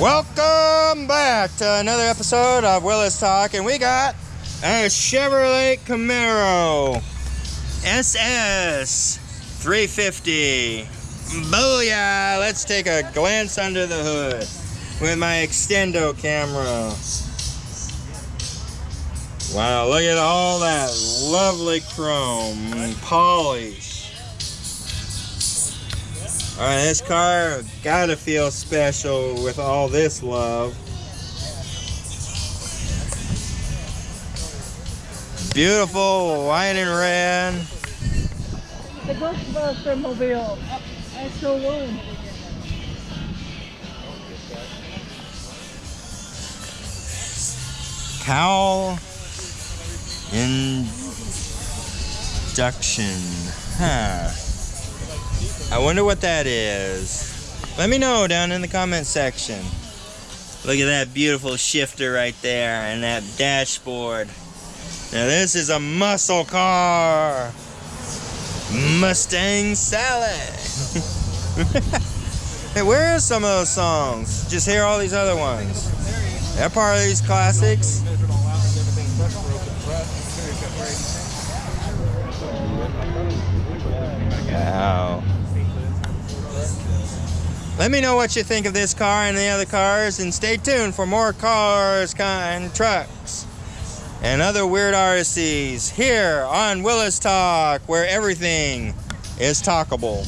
Welcome back to another episode of Willis Talk, and we got a Chevrolet Camaro SS 350. Booyah! Let's take a glance under the hood with my extendo camera. Wow, look at all that lovely chrome and polish. Alright, this car gotta feel special with all this love. Beautiful white and red. The Ghostbuster mobile. That's so warm. Cowl induction. Huh. I wonder what that is. Let me know down in the comment section. Look at that beautiful shifter right there and that dashboard. Now this is a muscle car. Mustang Sally. Hey, where is some of those songs? Just hear all these other ones. They're part of these classics. Wow. Let me know what you think of this car and the other cars, and stay tuned for more cars and trucks and other weird RSCs here on Willis Talk, where everything is talkable.